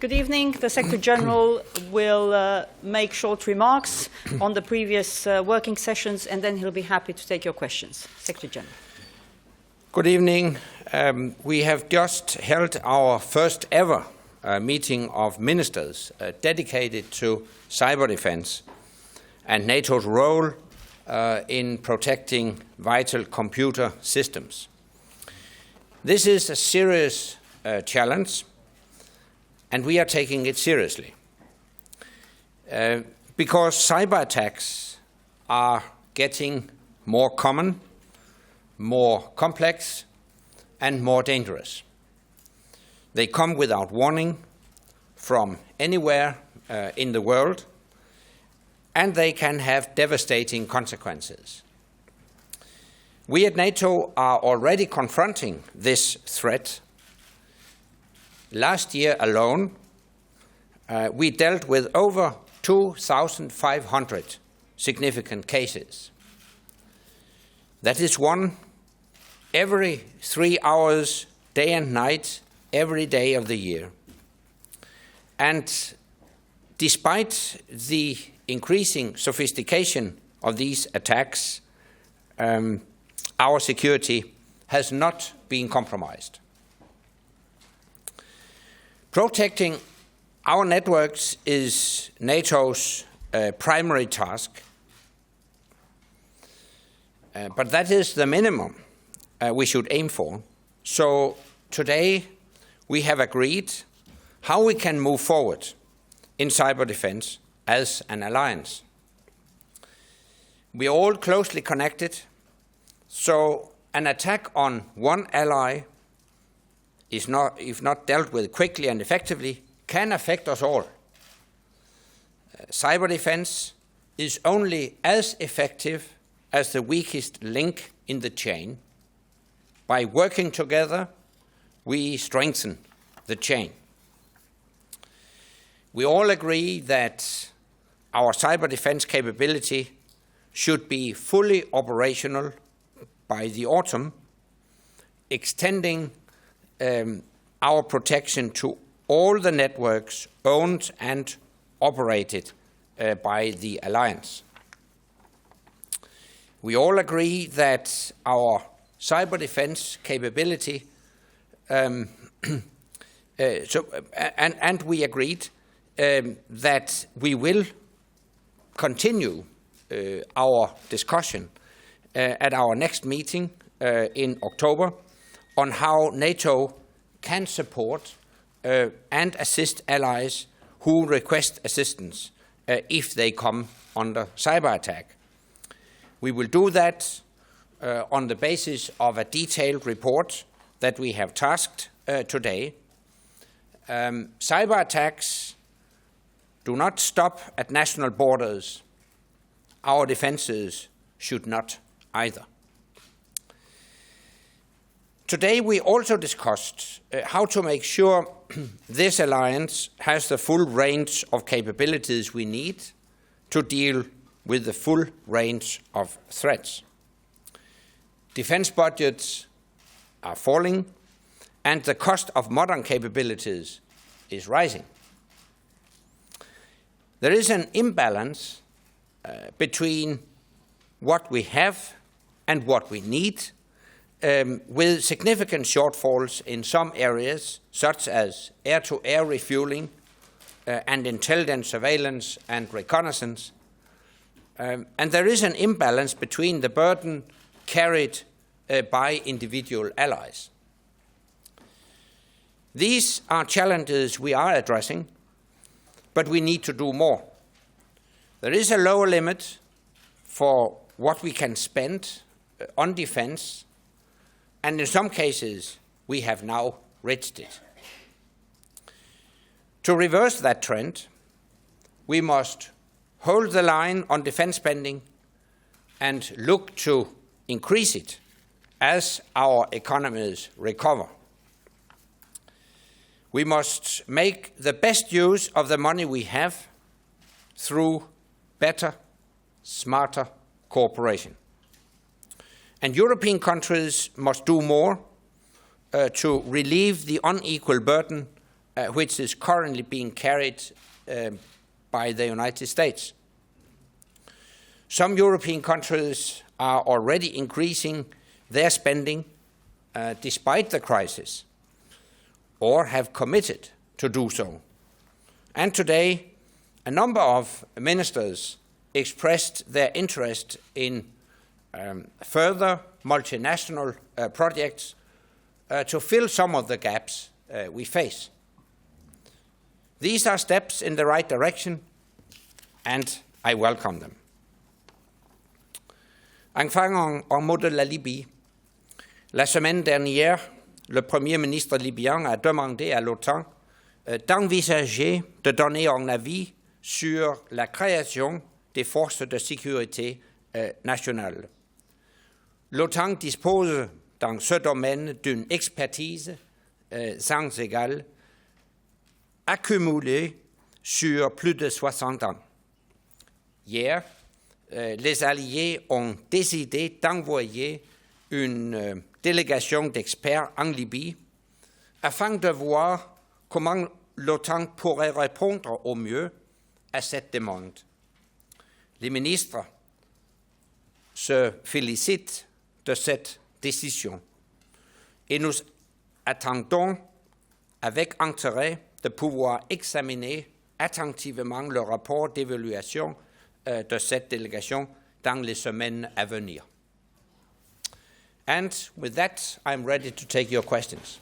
Good evening. The Secretary General will make short remarks on the previous working sessions, and then he'll be happy to take your questions. Secretary General. Good evening. We have just held our first ever meeting of ministers dedicated to cyber defense and NATO's role in protecting vital computer systems. This is a serious challenge, and we are taking it seriously because cyber attacks are getting more common, more complex, and more dangerous. They come without warning from anywhere in the world, and they can have devastating consequences. We at NATO are already confronting this threat. Last year alone, we dealt with over 2,500 significant cases. That is one every 3 hours, day and night, every day of the year. And despite the increasing sophistication of these attacks, our security has not been compromised. Protecting our networks is NATO's primary task, but that is the minimum we should aim for. So today we have agreed how we can move forward in cyber defense as an alliance. We are all closely connected, so an attack on one ally is not, if not dealt with quickly and effectively, can affect us all. Cyber defense is only as effective as the weakest link in the chain. By working together, we strengthen the chain. We all agree that our cyber defense capability should be fully operational by the autumn, extending our protection to all the networks owned and operated by the alliance. We all agree that our cyber defense capability, and we agreed that we will continue our discussion at our next meeting in October on how NATO can support and assist allies who request assistance if they come under cyber attack. We will do that on the basis of a detailed report that we have tasked today. Cyber attacks do not stop at national borders. Our defenses should not either. Today we also discussed how to make sure this alliance has the full range of capabilities we need to deal with the full range of threats. Defense budgets are falling, and the cost of modern capabilities is rising. There is an imbalance between what we have and what we need, with significant shortfalls in some areas, such as air-to-air refueling and intelligence, surveillance and reconnaissance. And there is an imbalance between the burden carried by individual allies. These are challenges we are addressing, but we need to do more. There is a lower limit for what we can spend on defense, and in some cases, we have now reached it. To reverse that trend, we must hold the line on defense spending and look to increase it as our economies recover. We must make the best use of the money we have through better, smarter cooperation. And European countries must do more to relieve the unequal burden which is currently being carried by the United States. Some European countries are already increasing their spending despite the crisis, or have committed to do so. And today, a number of ministers expressed their interest in further multinational projects to fill some of the gaps we face. These are steps in the right direction, and I welcome them. Enfin, en mot de la Libye, la semaine dernière, le Premier ministre libyen a demandé à l'OTAN d'envisager de donner un avis sur la création des forces de sécurité nationales. L'OTAN dispose dans ce domaine d'une expertise sans égale, accumulée sur plus de 60 ans. Hier, les Alliés ont décidé d'envoyer une délégation d'experts en Libye afin de voir comment l'OTAN pourrait répondre au mieux à cette demande. Les ministres se félicitent de cette décision et nous attendons avec intérêt de pouvoir examiner attentivement le rapport d'évaluation de cette délégation dans les semaines à venir. And with that, I'm ready to take your questions.